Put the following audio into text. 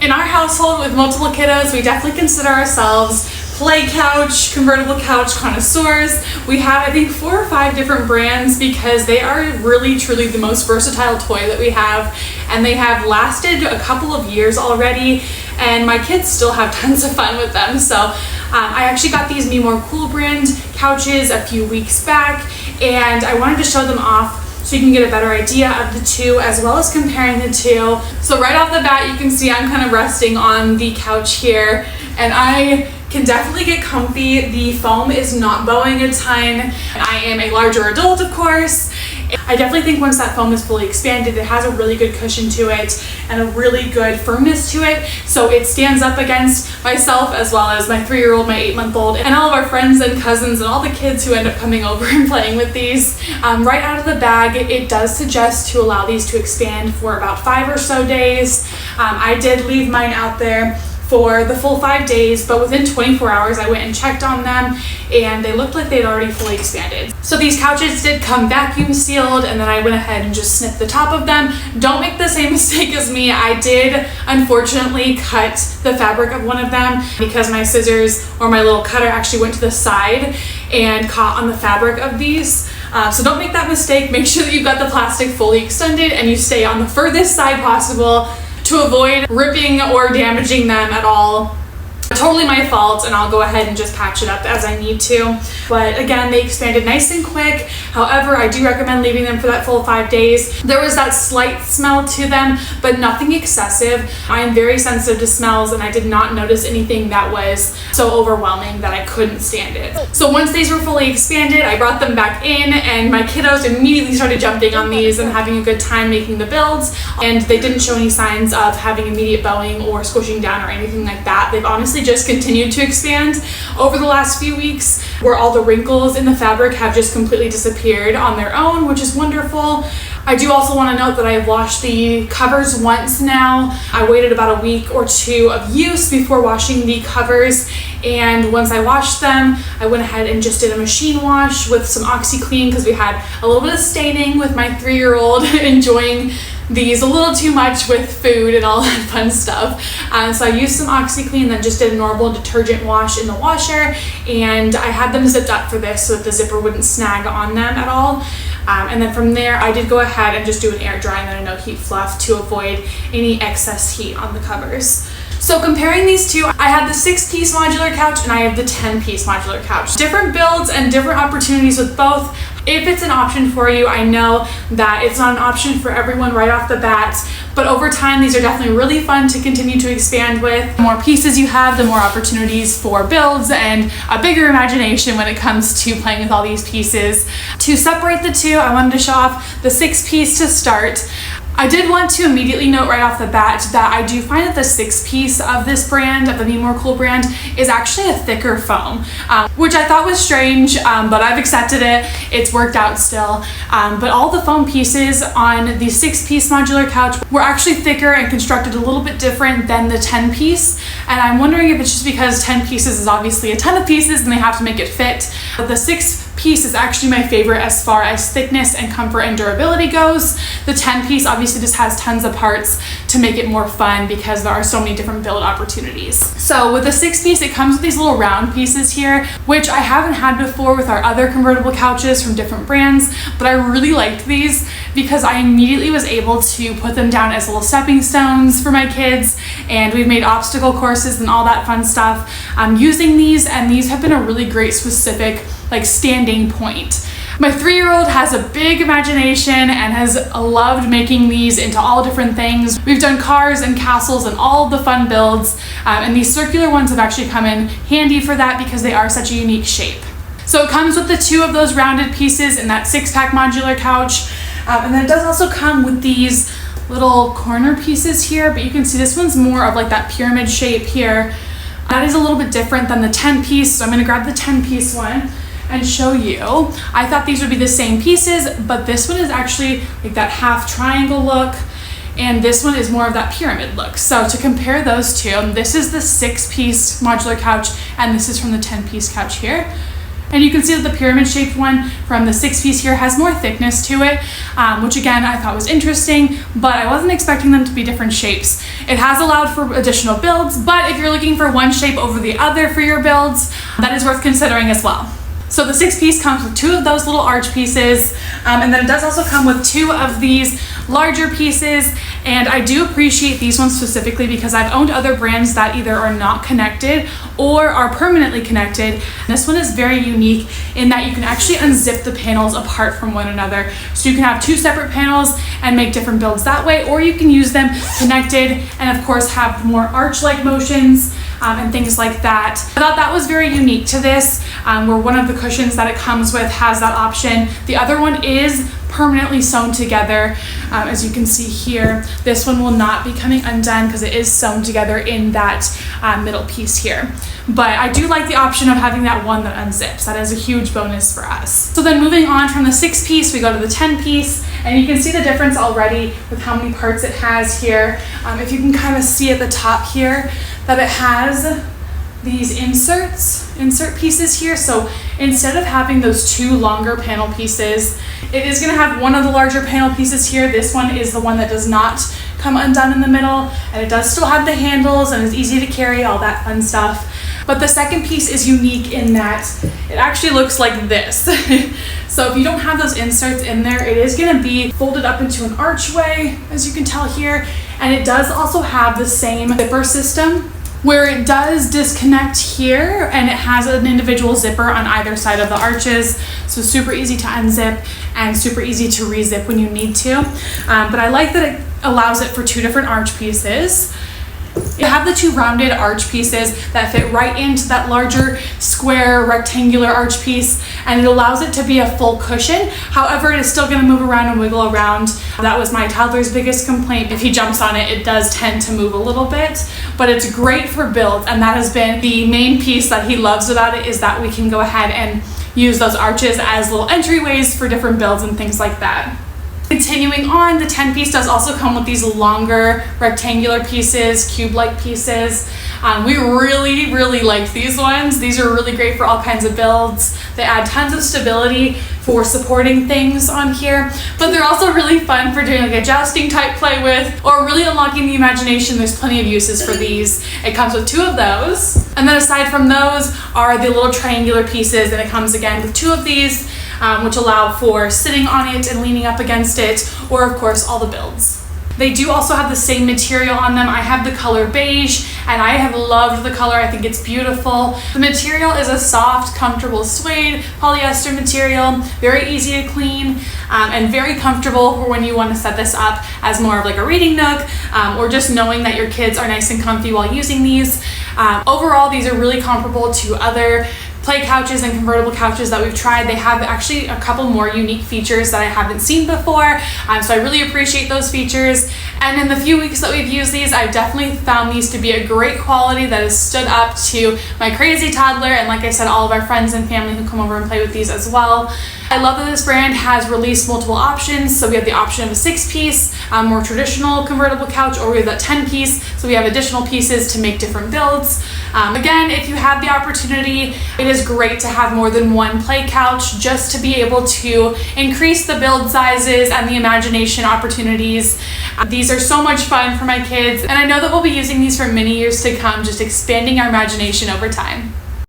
In our household with multiple kiddos, we definitely consider ourselves play couch, convertible couch connoisseurs. We have, I think, 4 or 5 different brands because they are really truly the most versatile toy that we have, and they have lasted a couple of years already, and my kids still have tons of fun with them. So I actually got these MeMoreCool brand couches a few weeks back, and I wanted to show them off so you can get a better idea of the two as well as comparing the two. So right off the bat, you can see I'm kind of resting on the couch here, and I can definitely get comfy. The foam is not bowing a ton. I am a larger adult, of course. I definitely think once that foam is fully expanded, it has a really good cushion to it and a really good firmness to it. So it stands up against myself as well as my 3-year-old, my 8-month-old, and all of our friends and cousins and all the kids who end up coming over and playing with these. Right out of the bag, it does suggest to allow these to expand for about 5 or so days. I did leave mine out there for the full 5 days, but within 24 hours I went and checked on them and they looked like they'd already fully expanded. So these couches did come vacuum sealed, and then I went ahead and just snipped the top of them. Don't make the same mistake as me. I did unfortunately cut the fabric of one of them because my scissors or my little cutter actually went to the side and caught on the fabric of these. So don't make that mistake. Make sure that you've got the plastic fully extended and you stay on the furthest side possible to avoid ripping or damaging them at all. Totally my fault, and I'll go ahead and just patch it up as I need to. But again, they expanded nice and quick. However, I do recommend leaving them for that full 5 days. There was that slight smell to them, but nothing excessive. I am very sensitive to smells, and I did not notice anything that was so overwhelming that I couldn't stand it. So once these were fully expanded, I brought them back in, and my kiddos immediately started jumping on these and having a good time making the builds. And they didn't show any signs of having immediate bowing or squishing down or anything like that. They've honestly just continued to expand over the last few weeks, where all the wrinkles in the fabric have just completely disappeared on their own, which is wonderful. I do also want to note that I've washed the covers once now. I waited about a week or 2 of use before washing the covers, and once I washed them, I went ahead and just did a machine wash with some OxiClean because we had a little bit of staining with my 3-year-old enjoying these a little too much with food and all that fun stuff. So I used some OxiClean, then just did a normal detergent wash in the washer, and I had them zipped up for this so that the zipper wouldn't snag on them at all. And then from there, I did go ahead and just do an air dry and then a no heat fluff to avoid any excess heat on the covers. So comparing these two, I have the 6-piece modular couch and I have the 10-piece modular couch. Different builds and different opportunities with both. If it's an option for you, I know that it's not an option for everyone right off the bat, but over time, these are definitely really fun to continue to expand with. The more pieces you have, the more opportunities for builds and a bigger imagination when it comes to playing with all these pieces. To separate the two, I wanted to show off the 6-piece to start. I did want to immediately note right off the bat that I do find that the 6-piece of this brand, of the MeMoreCool brand, is actually a thicker foam, which I thought was strange, but I've accepted it. It's worked out still. But all the foam pieces on the 6-piece modular couch were actually thicker and constructed a little bit different than the 10-piece. And I'm wondering if it's just because 10 pieces is obviously a ton of pieces and they have to make it fit. But the 6-piece is actually my favorite as far as thickness and comfort and durability goes. The 10-piece obviously just has tons of parts to make it more fun because there are so many different build opportunities. So with the 6-piece, it comes with these little round pieces here, which I haven't had before with our other convertible couches from different brands, but I really liked these because I immediately was able to put them down as little stepping stones for my kids, and we've made obstacle courses and all that fun stuff using these, and these have been a really great specific standing point. My 3-year-old has a big imagination and has loved making these into all different things. We've done cars and castles and all of the fun builds, and these circular ones have actually come in handy for that because they are such a unique shape. So it comes with the 2 of those rounded pieces in that 6-pack modular couch, and then it does also come with these little corner pieces here, but you can see this one's more of that pyramid shape here. That is a little bit different than the 10-piece, so I'm going to grab the 10-piece one and show you. I thought these would be the same pieces, but this one is actually that half triangle look, and this one is more of that pyramid look. So to compare those two, this is the 6-piece modular couch, and this is from the 10-piece couch here. And you can see that the pyramid shaped one from the 6-piece here has more thickness to it, which again, I thought was interesting, but I wasn't expecting them to be different shapes. It has allowed for additional builds, but if you're looking for one shape over the other for your builds, that is worth considering as well. So the 6-piece comes with 2 of those little arch pieces, and then it does also come with 2 of these larger pieces, and I do appreciate these ones specifically because I've owned other brands that either are not connected or are permanently connected. This one is very unique in that you can actually unzip the panels apart from one another. So you can have 2 separate panels and make different builds that way, or you can use them connected and of course have more arch-like motions and things like that. I thought that was very unique to this, where one of the cushions that it comes with has that option. The other one is permanently sewn together. As you can see here, this one will not be coming undone because it is sewn together in that middle piece here. But I do like the option of having that one that unzips. That is a huge bonus for us. So then moving on from the 6-piece, we go to the 10-piece, and you can see the difference already with how many parts it has here. If you can kind of see at the top here that it has these insert pieces here. So instead of having those 2 longer panel pieces, it is going to have one of the larger panel pieces here. This one is the one that does not come undone in the middle, and it does still have the handles and is easy to carry, all that fun stuff. But the second piece is unique in that it actually looks like this. So if you don't have those inserts in there, it is going to be folded up into an archway, as you can tell here, and it does also have the same zipper system where it does disconnect here and it has an individual zipper on either side of the arches. So super easy to unzip and super easy to rezip when you need to. But I like that it allows it for 2 different arch pieces. You have the 2 rounded arch pieces that fit right into that larger square rectangular arch piece, and it allows it to be a full cushion. However, it is still going to move around and wiggle around. That was my toddler's biggest complaint. If he jumps on it, it does tend to move a little bit, but it's great for builds, and that has been the main piece that he loves about it, is that we can go ahead and use those arches as little entryways for different builds and things like that. Continuing on, the 10-piece does also come with these longer rectangular pieces, cube-like pieces. We really liked these ones. These are really great for all kinds of builds. They add tons of stability for supporting things on here, but they're also really fun for doing like a jousting type play with, or really unlocking the imagination. There's plenty of uses for these. It comes with 2 of those. And then aside from those are the little triangular pieces, and it comes again with 2 of these, which allow for sitting on it and leaning up against it, or of course all the builds. They do also have the same material on them. I have the color beige, and I have loved the color. I think it's beautiful. The material is a soft, comfortable suede polyester material, very easy to clean, and very comfortable for when you want to set this up as more of like a reading nook, or just knowing that your kids are nice and comfy while using these. Overall, these are really comparable to other play couches and convertible couches that we've tried. They have actually a couple more unique features that I haven't seen before, so I really appreciate those features. And in the few weeks that we've used these, I've definitely found these to be a great quality that has stood up to my crazy toddler, and like I said, all of our friends and family who come over and play with these as well. I love that this brand has released multiple options. So we have the option of a 6-piece, more traditional convertible couch, or we have that 10-piece, so we have additional pieces to make different builds. Again, if you have the opportunity, it is great to have more than one play couch just to be able to increase the build sizes and the imagination opportunities. These are so much fun for my kids, and I know that we'll be using these for many years to come, just expanding our imagination over time.